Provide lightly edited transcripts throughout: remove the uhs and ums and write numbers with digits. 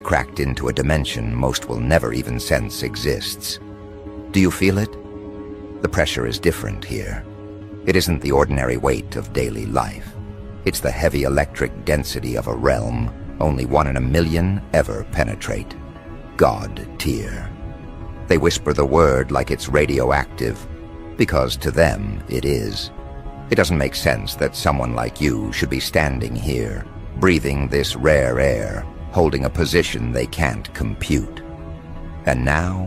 cracked into a dimension most will never even sense exists. Do you feel it? The pressure is different here. It isn't the ordinary weight of daily life. It's the heavy electric density of a realm only 1 in a million ever penetrate. God tier. They whisper the word like it's radioactive, because to them it is. It doesn't make sense that someone like you should be standing here, breathing this rare air, holding a position they can't compute. And now,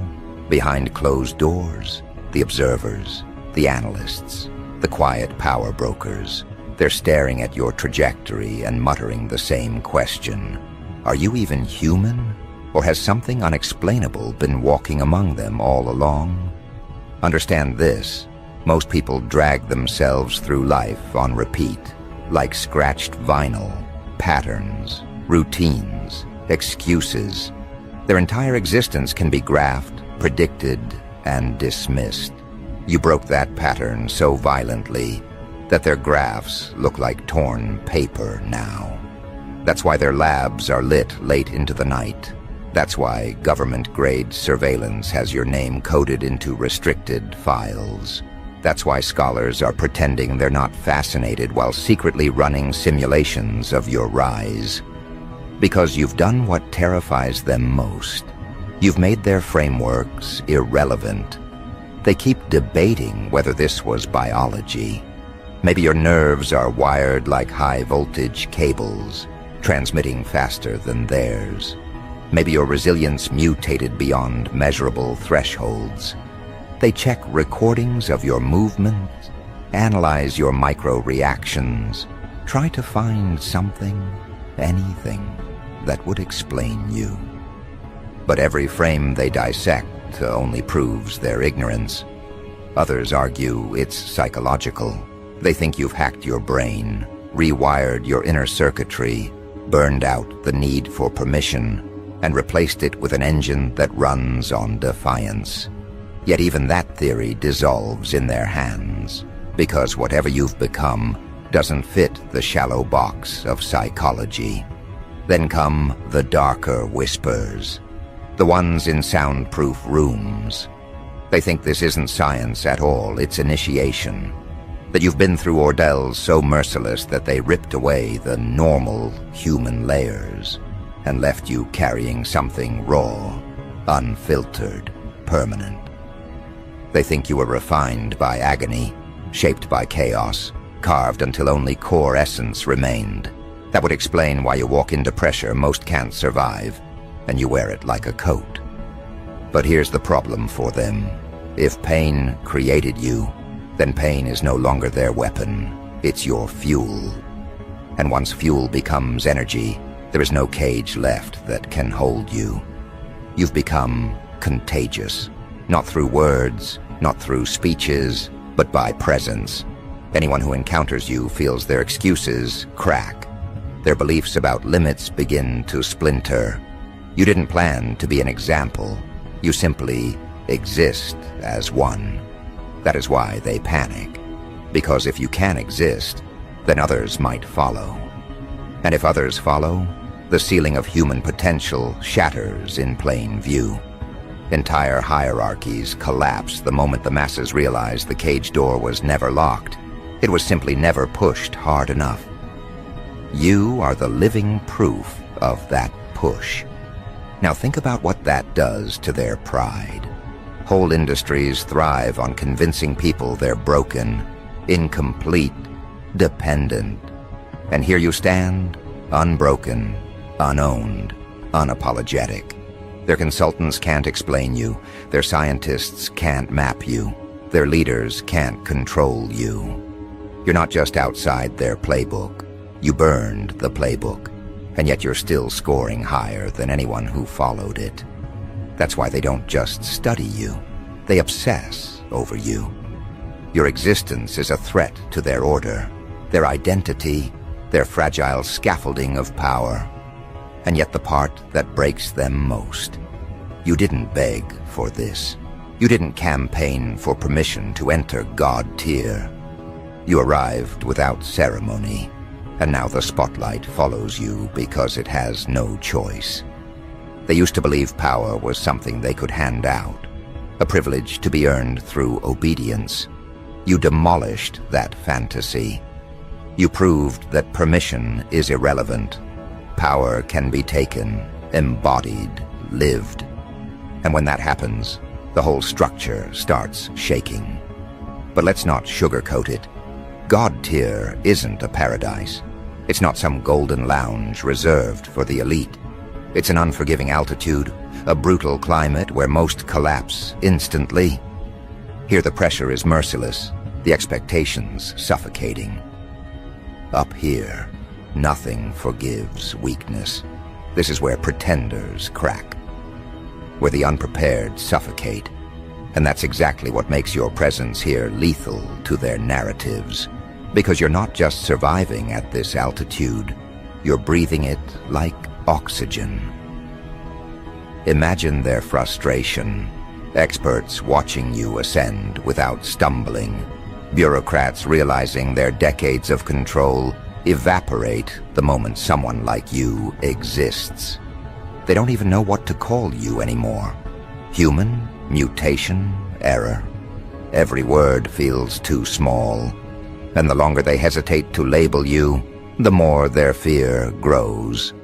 behind closed doors, the observers, the analysts, the quiet power brokers, they're staring at your trajectory and muttering the same question. Are you even human? Or has something unexplainable been walking among them all along? Understand this. Most people drag themselves through life on repeat, like scratched vinyl, patterns, routines, excuses. Their entire existence can be graphed, predicted, and dismissed. You broke that pattern so violently that their graphs look like torn paper now. That's why their labs are lit late into the night. That's why government-grade surveillance has your name coded into restricted files. That's why scholars are pretending they're not fascinated while secretly running simulations of your rise. Because you've done what terrifies them most. You've made their frameworks irrelevant. They keep debating whether this was biology. Maybe your nerves are wired like high-voltage cables, transmitting faster than theirs. Maybe your resilience mutated beyond measurable thresholds. They check recordings of your movements, analyze your micro-reactions, try to find something, anything, that would explain you. But every frame they dissect only proves their ignorance. Others argue it's psychological. They think you've hacked your brain, rewired your inner circuitry, burned out the need for permission, and replaced it with an engine that runs on defiance. Yet even that theory dissolves in their hands, because whatever you've become doesn't fit the shallow box of psychology. Then come the darker whispers, the ones in soundproof rooms. They think this isn't science at all, it's initiation. That you've been through ordeals so merciless that they ripped away the normal human layers and left you carrying something raw, unfiltered, permanent. They think you were refined by agony, shaped by chaos, carved until only core essence remained. That would explain why you walk into pressure most can't survive, and you wear it like a coat. But here's the problem for them. If pain created you, then pain is no longer their weapon, it's your fuel. And once fuel becomes energy, there is no cage left that can hold you. You've become contagious, not through words, not through speeches, but by presence. Anyone who encounters you feels their excuses crack. Their beliefs about limits begin to splinter. You didn't plan to be an example. You simply exist as one. That is why they panic. Because if you can exist, then others might follow. And if others follow, the ceiling of human potential shatters in plain view. Entire hierarchies collapse the moment the masses realize the cage door was never locked. It was simply never pushed hard enough. You are the living proof of that push. Now think about what that does to their pride. Whole industries thrive on convincing people they're broken, incomplete, dependent. And here you stand, unbroken, unowned, unapologetic. Their consultants can't explain you. Their scientists can't map you. Their leaders can't control you. You're not just outside their playbook. You burned the playbook, and yet you're still scoring higher than anyone who followed it. That's why they don't just study you. They obsess over you. Your existence is a threat to their order, their identity, their fragile scaffolding of power. And yet the part that breaks them most. You didn't beg for this. You didn't campaign for permission to enter God tier. You arrived without ceremony, and now the spotlight follows you because it has no choice. They used to believe power was something they could hand out, a privilege to be earned through obedience. You demolished that fantasy. You proved that permission is irrelevant. Power can be taken, embodied, lived. And when that happens, the whole structure starts shaking. But let's not sugarcoat it. God tier isn't a paradise. It's not some golden lounge reserved for the elite. It's an unforgiving altitude, a brutal climate where most collapse instantly. Here the pressure is merciless, the expectations suffocating. Up here, nothing forgives weakness. This is where pretenders crack, where the unprepared suffocate. And that's exactly what makes your presence here lethal to their narratives. Because you're not just surviving at this altitude, you're breathing it like oxygen. Imagine their frustration. Experts watching you ascend without stumbling. Bureaucrats realizing their decades of control evaporate the moment someone like you exists. They don't even know what to call you anymore. Human, mutation, error. Every word feels too small. And the longer they hesitate to label you, the more their fear grows.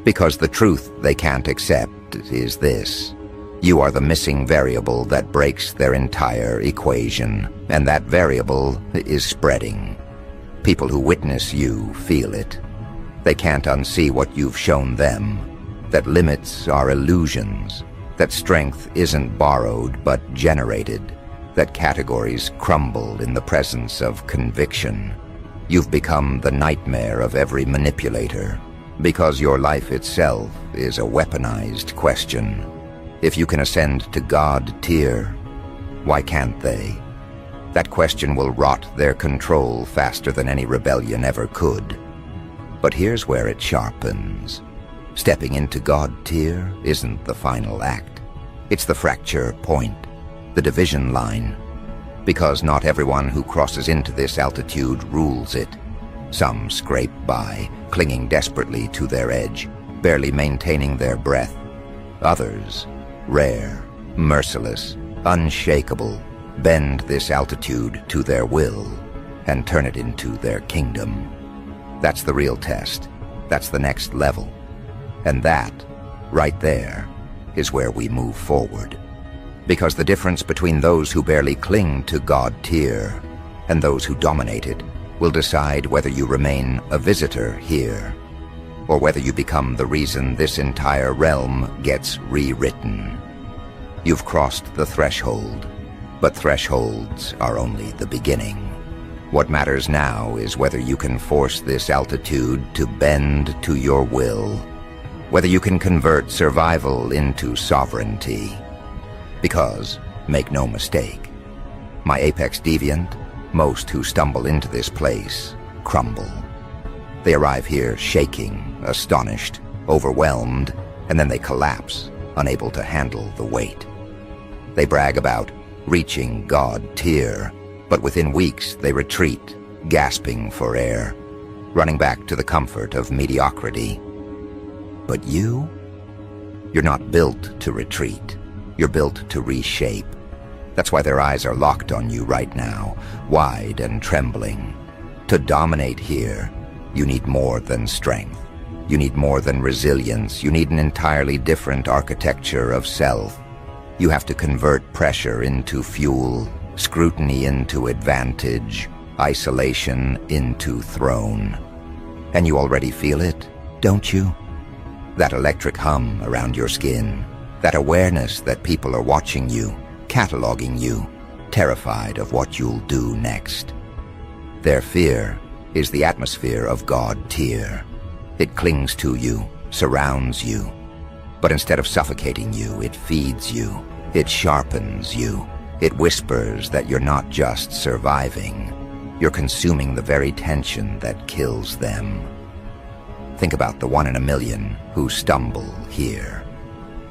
Because the truth they can't accept is this: you are the missing variable that breaks their entire equation, and that variable is spreading. People who witness you feel it. They can't unsee what you've shown them, that limits are illusions, that strength isn't borrowed but generated, that categories crumble in the presence of conviction. You've become the nightmare of every manipulator, because your life itself is a weaponized question. If you can ascend to God tier, why can't they? That question will rot their control faster than any rebellion ever could. But here's where it sharpens. Stepping into God tier isn't the final act. It's the fracture point, the division line. Because not everyone who crosses into this altitude rules it. Some scrape by, clinging desperately to their edge, barely maintaining their breath. Others, rare, merciless, unshakable, bend this altitude to their will and turn it into their kingdom. That's the real test. That's the next level. And that, right there, is where we move forward. Because the difference between those who barely cling to God tier and those who dominate it will decide whether you remain a visitor here, or whether you become the reason this entire realm gets rewritten. You've crossed the threshold, but thresholds are only the beginning. What matters now is whether you can force this altitude to bend to your will, whether you can convert survival into sovereignty. Because, make no mistake, my apex deviant, most who stumble into this place crumble. They arrive here shaking, astonished, overwhelmed, and then they collapse, unable to handle the weight. They brag about reaching God tier, but within weeks they retreat, gasping for air, running back to the comfort of mediocrity. But you're not built to retreat. You're built to reshape. That's why their eyes are locked on you right now, wide and trembling. To dominate here, you need more than strength. You need more than resilience. You need an entirely different architecture of self. You have to convert pressure into fuel, scrutiny into advantage, isolation into throne. And you already feel it, don't you? That electric hum around your skin. That awareness that people are watching you, cataloging you, terrified of what you'll do next. Their fear is the atmosphere of God tier. It clings to you, surrounds you. But instead of suffocating you, it feeds you, it sharpens you. It whispers that you're not just surviving, you're consuming the very tension that kills them. Think about the 1 in a million who stumble here.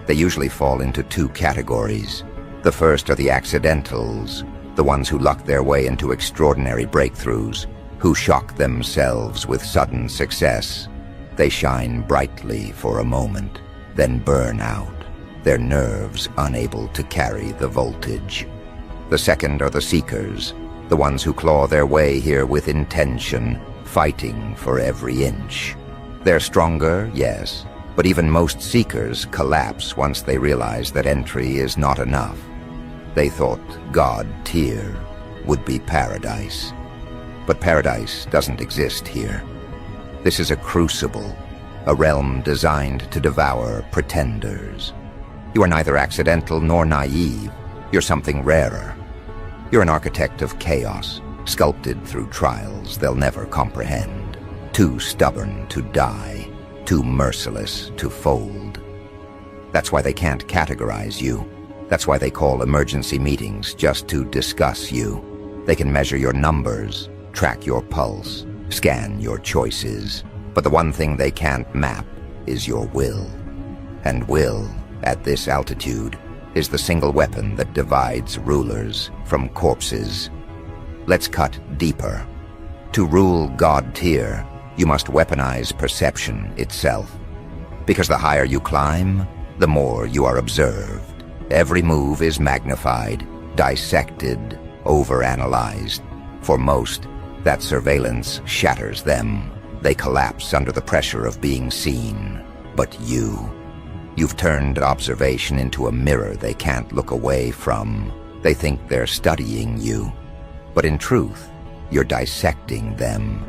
They usually fall into 2 categories. The first are the accidentals, the ones who luck their way into extraordinary breakthroughs, who shock themselves with sudden success. They shine brightly for a moment, then burn out, their nerves unable to carry the voltage. The second are the seekers, the ones who claw their way here with intention, fighting for every inch. They're stronger, yes, but even most seekers collapse once they realize that entry is not enough. They thought God tier would be paradise. But paradise doesn't exist here. This is a crucible, a realm designed to devour pretenders. You are neither accidental nor naive. You're something rarer. You're an architect of chaos, sculpted through trials they'll never comprehend. Too stubborn to die, too merciless to fold. That's why they can't categorize you. That's why they call emergency meetings just to discuss you. They can measure your numbers, track your pulse, scan your choices. But the one thing they can't map is your will. And will, at this altitude, is the single weapon that divides rulers from corpses. Let's cut deeper. To rule God tier, you must weaponize perception itself. Because the higher you climb, the more you are observed. Every move is magnified, dissected, overanalyzed. For most, that surveillance shatters them. They collapse under the pressure of being seen. But you've turned observation into a mirror they can't look away from. They think they're studying you. But in truth, you're dissecting them.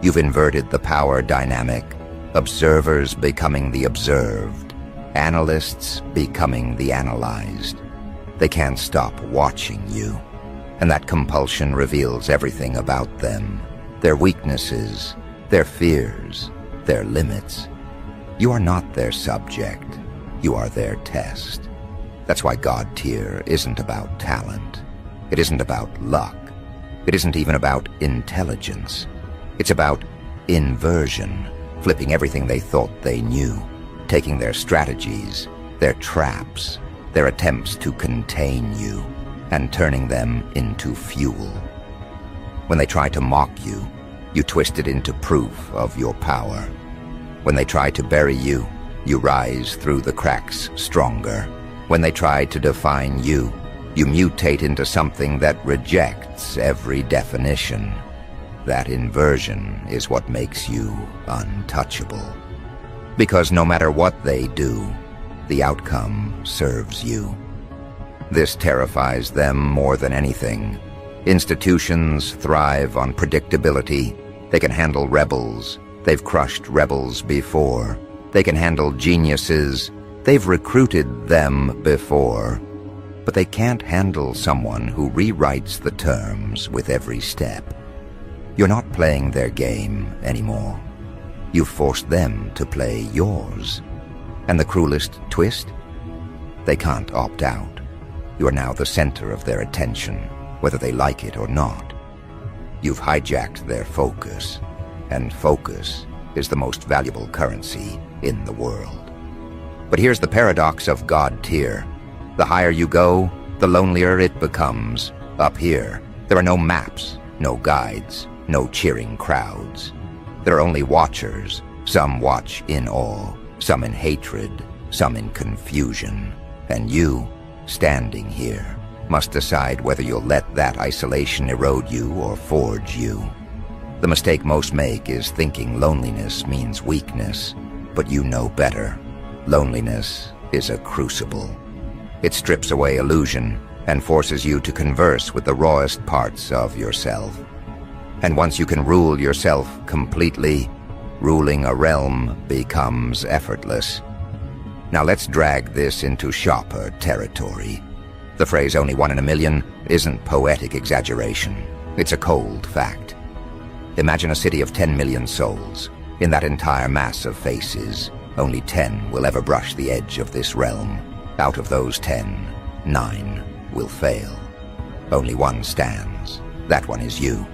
You've inverted the power dynamic, observers becoming the observed, analysts becoming the analyzed. They can't stop watching you. And that compulsion reveals everything about them. Their weaknesses, their fears, their limits. You are not their subject. You are their test. That's why God tier isn't about talent. It isn't about luck. It isn't even about intelligence. It's about inversion, flipping everything they thought they knew, taking their strategies, their traps, their attempts to contain you, and turning them into fuel. When they try to mock you, you twist it into proof of your power. When they try to bury you, you rise through the cracks stronger. When they try to define you, you mutate into something that rejects every definition. That inversion is what makes you untouchable. Because no matter what they do, the outcome serves you. This terrifies them more than anything. Institutions thrive on predictability. They can handle rebels. They've crushed rebels before. They can handle geniuses. They've recruited them before. But they can't handle someone who rewrites the terms with every step. You're not playing their game anymore. You've forced them to play yours. And the cruelest twist? They can't opt out. You are now the center of their attention, whether they like it or not. You've hijacked their focus, and focus is the most valuable currency in the world. But here's the paradox of God tier. The higher you go, the lonelier it becomes. Up here, there are no maps, no guides, no cheering crowds. There are only watchers. Some watch in awe, some in hatred, some in confusion. And you, standing here, must decide whether you'll let that isolation erode you or forge you. The mistake most make is thinking loneliness means weakness, but you know better. Loneliness is a crucible. It strips away illusion and forces you to converse with the rawest parts of yourself. And once you can rule yourself completely, ruling a realm becomes effortless. Now let's drag this into shopper territory. The phrase "only one in a million" isn't poetic exaggeration. It's a cold fact. Imagine a city of 10 million souls. In that entire mass of faces, only 10 will ever brush the edge of this realm. Out of those 10, 9 will fail. Only one stands. That one is you.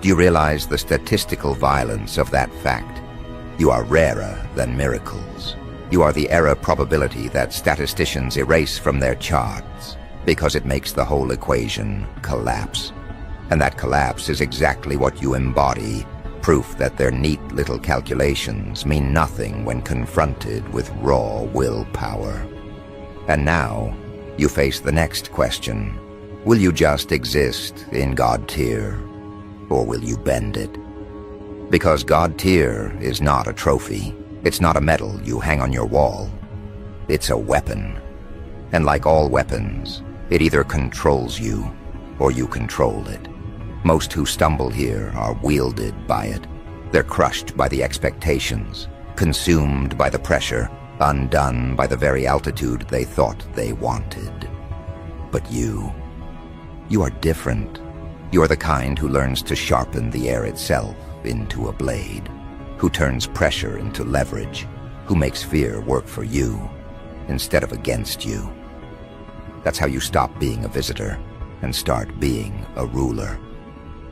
Do you realize the statistical violence of that fact? You are rarer than miracles. You are the error probability that statisticians erase from their charts because it makes the whole equation collapse. And that collapse is exactly what you embody, proof that their neat little calculations mean nothing when confronted with raw willpower. And now, you face the next question. Will you just exist in God tier, or will you bend it? Because God tier is not a trophy. It's not a medal you hang on your wall. It's a weapon. And like all weapons, it either controls you, or you control it. Most who stumble here are wielded by it. They're crushed by the expectations, consumed by the pressure, undone by the very altitude they thought they wanted. But you are different. You are the kind who learns to sharpen the air itself into a blade, who turns pressure into leverage, who makes fear work for you instead of against you. That's how you stop being a visitor and start being a ruler.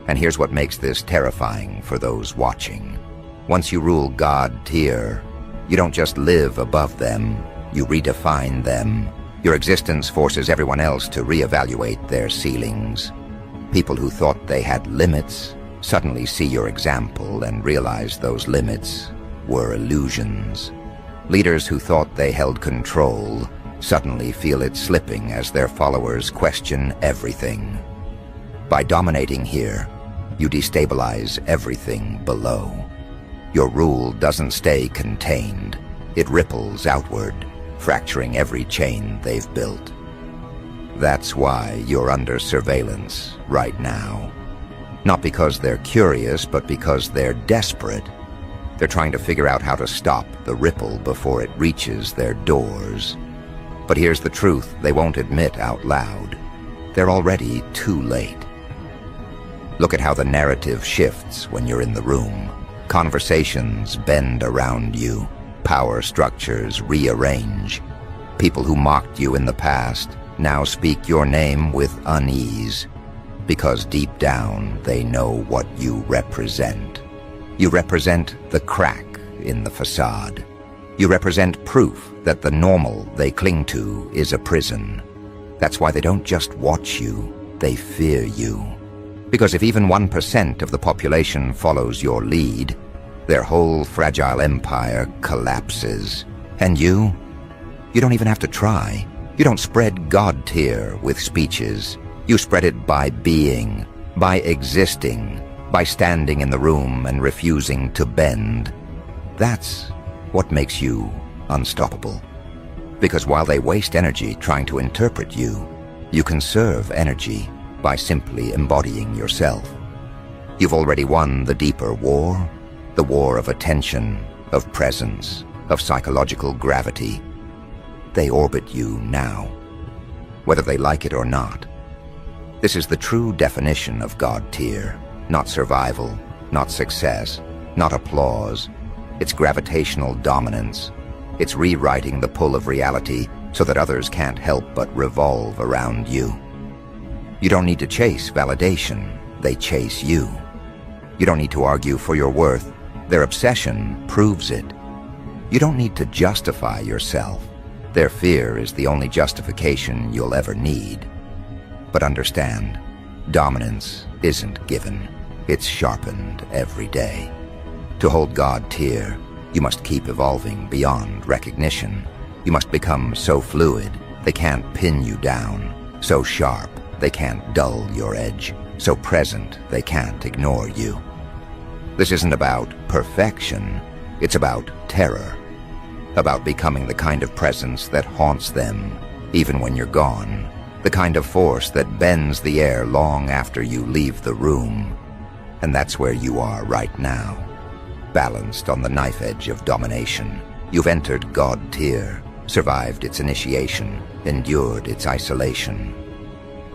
And here's what makes this terrifying for those watching. Once you rule God tier, you don't just live above them, you redefine them. Your existence forces everyone else to reevaluate their ceilings. People who thought they had limits suddenly see your example and realize those limits were illusions. Leaders who thought they held control suddenly feel it slipping as their followers question everything. By dominating here, you destabilize everything below. Your rule doesn't stay contained. It ripples outward, fracturing every chain they've built. That's why you're under surveillance right now. Not because they're curious, but because they're desperate. They're trying to figure out how to stop the ripple before it reaches their doors. But here's the truth they won't admit out loud. They're already too late. Look at how the narrative shifts when you're in the room. Conversations bend around you. Power structures rearrange. People who mocked you in the past now speak your name with unease, because deep down they know what you represent. You represent the crack in the facade. You represent proof that the normal they cling to is a prison. That's why they don't just watch you, they fear you. Because if even 1% of the population follows your lead, their whole fragile empire collapses. And you don't even have to try. You don't spread God tier with speeches. You spread it by being, by existing, by standing in the room and refusing to bend. That's what makes you unstoppable. Because while they waste energy trying to interpret you, you conserve energy by simply embodying yourself. You've already won the deeper war, the war of attention, of presence, of psychological gravity. They orbit you now, whether they like it or not. This is the true definition of God tier. Not survival, not success, not applause. It's gravitational dominance. It's rewriting the pull of reality so that others can't help but revolve around you. You don't need to chase validation. They chase you. You don't need to argue for your worth. Their obsession proves it. You don't need to justify yourself. Their fear is the only justification you'll ever need. But understand, dominance isn't given. It's sharpened every day. To hold God tier, you must keep evolving beyond recognition. You must become so fluid they can't pin you down, so sharp they can't dull your edge, so present they can't ignore you. This isn't about perfection, it's about terror. About becoming the kind of presence that haunts them, even when you're gone. The kind of force that bends the air long after you leave the room. And that's where you are right now. Balanced on the knife edge of domination. You've entered God tier, survived its initiation, endured its isolation.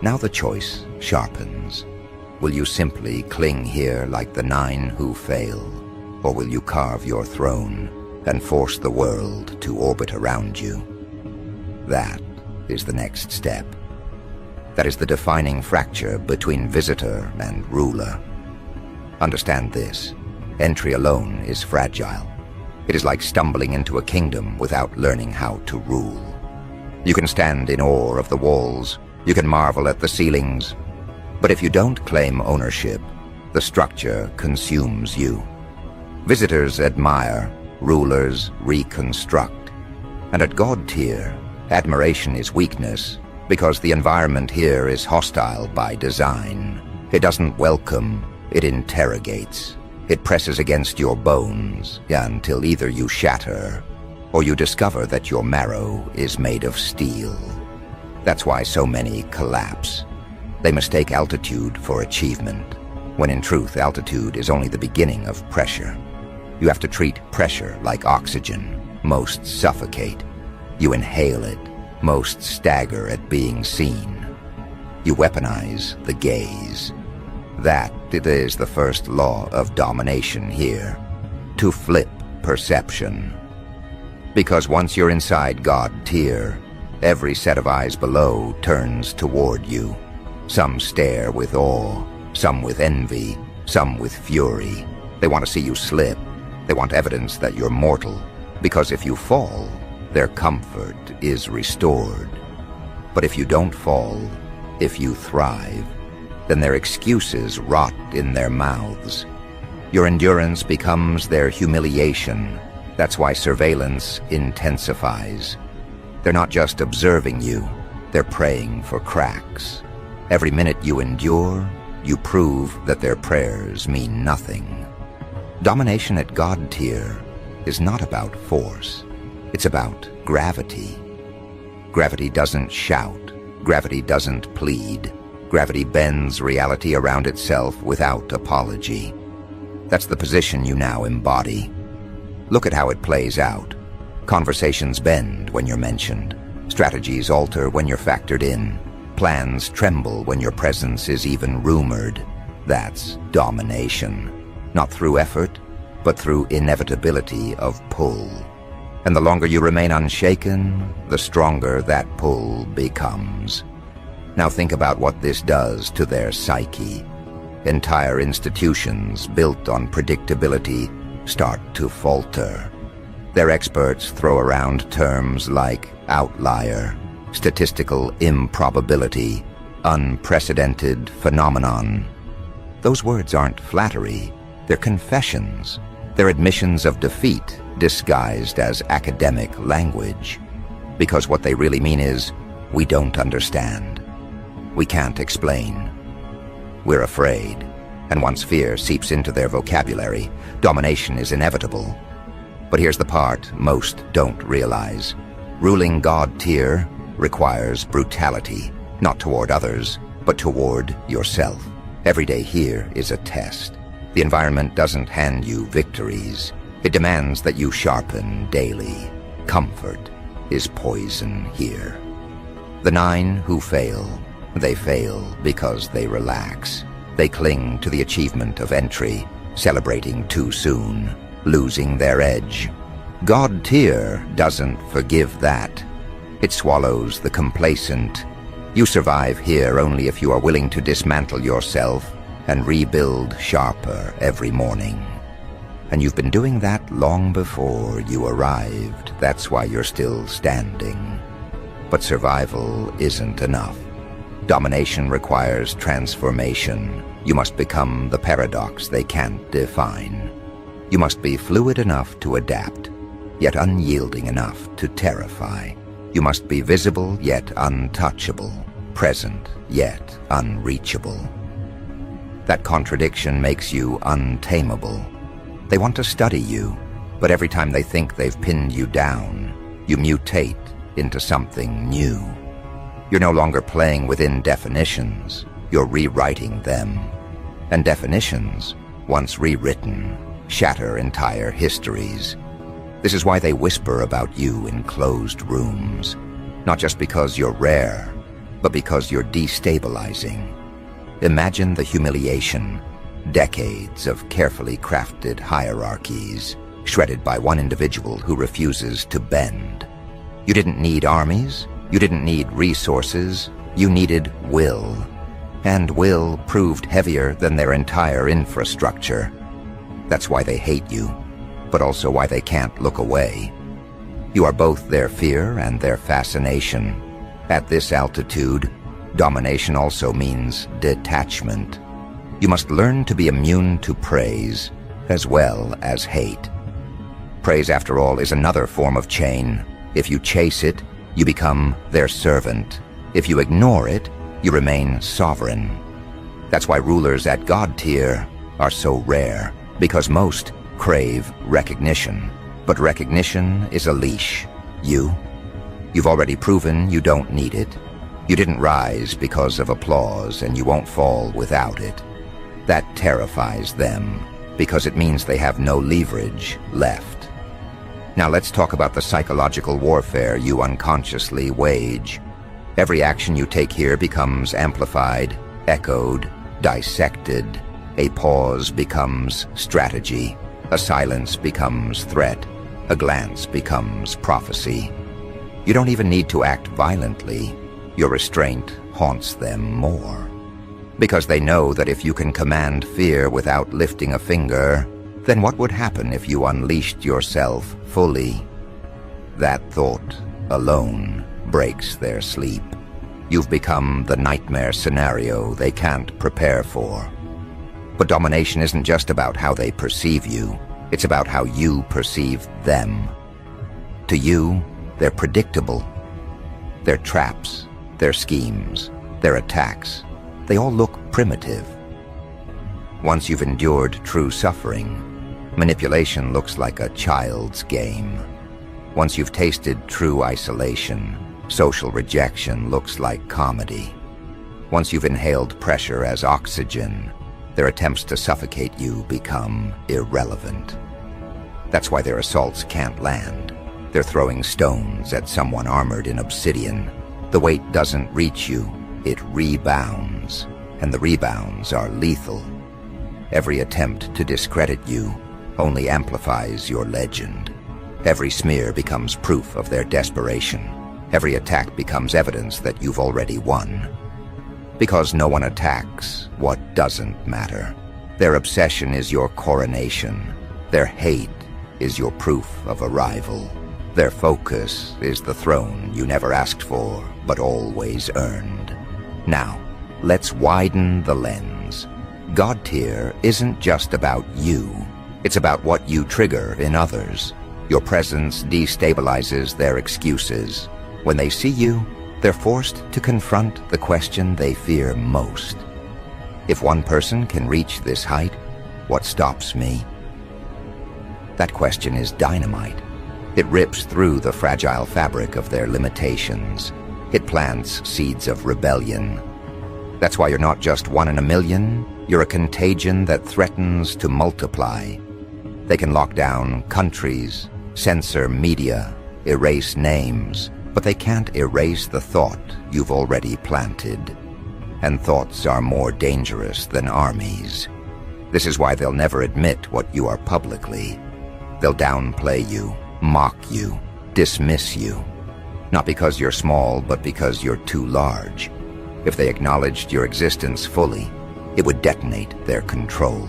Now the choice sharpens. Will you simply cling here like the 9 who fail? Or will you carve your throne and force the world to orbit around you? That is the next step. That is the defining fracture between visitor and ruler. Understand this. Entry alone is fragile. It is like stumbling into a kingdom without learning how to rule. You can stand in awe of the walls. You can marvel at the ceilings. But if you don't claim ownership, the structure consumes you. Visitors admire, rulers reconstruct. And at God tier, admiration is weakness, because the environment here is hostile by design. It doesn't welcome, it interrogates. It presses against your bones until either you shatter or you discover that your marrow is made of steel. That's why so many collapse. They mistake altitude for achievement, when in truth altitude is only the beginning of pressure. You have to treat pressure like oxygen. Most suffocate. You inhale it. Most stagger at being seen. You weaponize the gaze. That it is the first law of domination here. To flip perception. Because once you're inside God tier, every set of eyes below turns toward you. Some stare with awe, some with envy, some with fury. They want to see you slip. They want evidence that you're mortal, because if you fall, their comfort is restored. But if you don't fall, if you thrive, then their excuses rot in their mouths. Your endurance becomes their humiliation. That's why surveillance intensifies. They're not just observing you, they're praying for cracks. Every minute you endure, you prove that their prayers mean nothing. Domination at God tier is not about force. It's about gravity. Gravity doesn't shout. Gravity doesn't plead. Gravity bends reality around itself without apology. That's the position you now embody. Look at how it plays out. Conversations bend when you're mentioned. Strategies alter when you're factored in. Plans tremble when your presence is even rumored. That's domination. Not through effort, but through inevitability of pull. And the longer you remain unshaken, the stronger that pull becomes. Now think about what this does to their psyche. Entire institutions built on predictability start to falter. Their experts throw around terms like outlier, statistical improbability, unprecedented phenomenon. Those words aren't flattery. They're confessions. They're admissions of defeat disguised as academic language. Because what they really mean is, we don't understand. We can't explain. We're afraid. And once fear seeps into their vocabulary, domination is inevitable. But here's the part most don't realize. Ruling God tier requires brutality, not toward others, but toward yourself. Every day here is a test. The environment doesn't hand you victories. It demands that you sharpen daily. Comfort is poison here. The 9 who fail, they fail because they relax. They cling to the achievement of entry, celebrating too soon, losing their edge. God tier doesn't forgive that. It swallows the complacent. You survive here only if you are willing to dismantle yourself and rebuild sharper every morning. And you've been doing that long before you arrived. That's why you're still standing. But survival isn't enough. Domination requires transformation. You must become the paradox they can't define. You must be fluid enough to adapt, yet unyielding enough to terrify. You must be visible yet untouchable, present yet unreachable. That contradiction makes you untamable. They want to study you, but every time they think they've pinned you down, you mutate into something new. You're no longer playing within definitions, you're rewriting them. And definitions, once rewritten, shatter entire histories. This is why they whisper about you in closed rooms, not just because you're rare, but because you're destabilizing. Imagine the humiliation, decades of carefully crafted hierarchies, shredded by one individual who refuses to bend. You didn't need armies, you didn't need resources, you needed will. And will proved heavier than their entire infrastructure. That's why they hate you, but also why they can't look away. You are both their fear and their fascination. At this altitude, domination also means detachment. You must learn to be immune to praise as well as hate. Praise, after all, is another form of chain. If you chase it, you become their servant. If you ignore it, you remain sovereign. That's why rulers at God tier are so rare, because most crave recognition. But recognition is a leash. You've already proven you don't need it. You didn't rise because of applause, and you won't fall without it. That terrifies them, because it means they have no leverage left. Now let's talk about the psychological warfare you unconsciously wage. Every action you take here becomes amplified, echoed, dissected. A pause becomes strategy. A silence becomes threat. A glance becomes prophecy. You don't even need to act violently. Your restraint haunts them more. Because they know that if you can command fear without lifting a finger, then what would happen if you unleashed yourself fully? That thought alone breaks their sleep. You've become the nightmare scenario they can't prepare for. But domination isn't just about how they perceive you. It's about how you perceive them. To you, they're predictable. Their traps, their schemes, their attacks, they all look primitive. Once you've endured true suffering, manipulation looks like a child's game. Once you've tasted true isolation, social rejection looks like comedy. Once you've inhaled pressure as oxygen, their attempts to suffocate you become irrelevant. That's why their assaults can't land. They're throwing stones at someone armored in obsidian. The weight doesn't reach you, it rebounds, and the rebounds are lethal. Every attempt to discredit you only amplifies your legend. Every smear becomes proof of their desperation. Every attack becomes evidence that you've already won. Because no one attacks what doesn't matter. Their obsession is your coronation. Their hate is your proof of arrival. Their focus is the throne you never asked for, but always earned. Now, let's widen the lens. God tier isn't just about you. It's about what you trigger in others. Your presence destabilizes their excuses. When they see you, they're forced to confront the question they fear most. If one person can reach this height, what stops me? That question is dynamite. It rips through the fragile fabric of their limitations. It plants seeds of rebellion. That's why you're not just one in a million. You're a contagion that threatens to multiply. They can lock down countries, censor media, erase names, but they can't erase the thought you've already planted. And thoughts are more dangerous than armies. This is why they'll never admit what you are publicly. They'll downplay you, mock you, dismiss you. Not because you're small, but because you're too large. If they acknowledged your existence fully, it would detonate their control.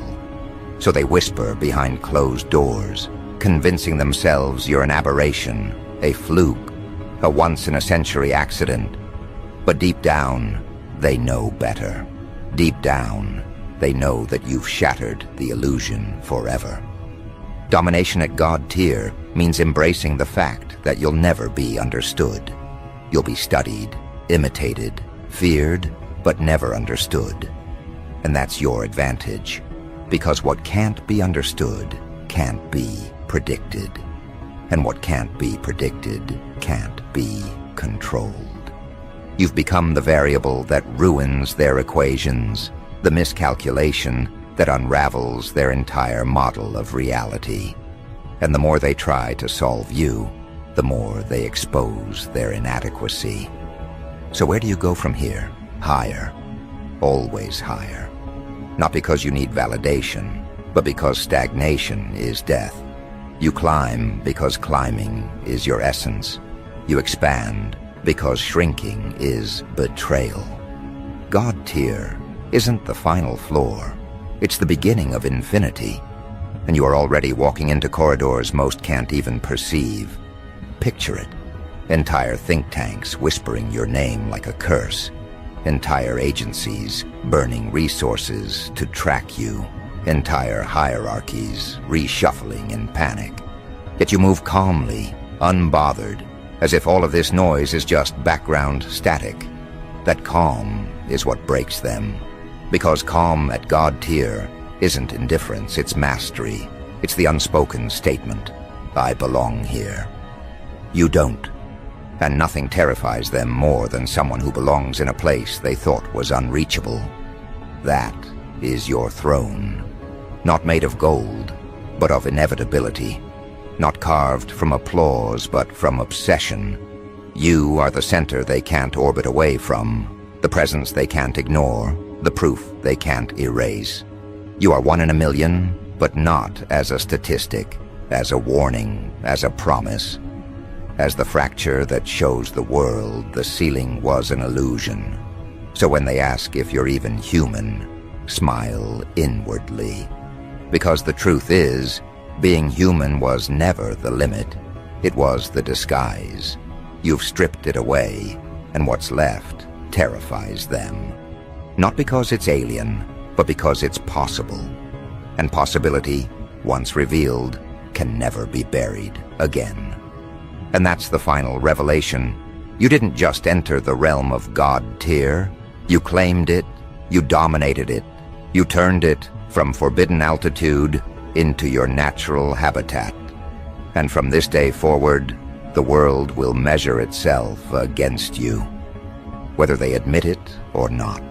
So they whisper behind closed doors, convincing themselves you're an aberration, a fluke, a once-in-a-century accident. But deep down, they know better. Deep down, they know that you've shattered the illusion forever. Domination at God tier means embracing the fact that you'll never be understood. You'll be studied, imitated, feared, but never understood. And that's your advantage, because what can't be understood can't be predicted. And what can't be predicted can't be controlled. You've become the variable that ruins their equations, the miscalculation that unravels their entire model of reality. And the more they try to solve you, the more they expose their inadequacy. So where do you go from here? Higher. Always higher. Not because you need validation, but because stagnation is death. You climb because climbing is your essence. You expand because shrinking is betrayal. God tier isn't the final floor. It's the beginning of infinity. And you are already walking into corridors most can't even perceive. Picture it. Entire think tanks whispering your name like a curse. Entire agencies burning resources to track you. entire hierarchies reshuffling in panic. Yet you move calmly, unbothered, as if all of this noise is just background static. That calm is what breaks them. Because calm at God tier isn't indifference, it's mastery. It's the unspoken statement, I belong here. You don't. And nothing terrifies them more than someone who belongs in a place they thought was unreachable. That is your throne. Not made of gold, but of inevitability. Not carved from applause, but from obsession. You are the center they can't orbit away from, the presence they can't ignore, the proof they can't erase. You are 1 in a million, but not as a statistic, as a warning, as a promise. As the fracture that shows the world the ceiling was an illusion. So when they ask if you're even human, smile inwardly. Because the truth is, being human was never the limit. It was the disguise. You've stripped it away, and what's left terrifies them. Not because it's alien, but because it's possible. And possibility, once revealed, can never be buried again. And that's the final revelation. You didn't just enter the realm of God tier. You claimed it, you dominated it, you turned it from forbidden altitude into your natural habitat. And from this day forward, the world will measure itself against you, whether they admit it or not.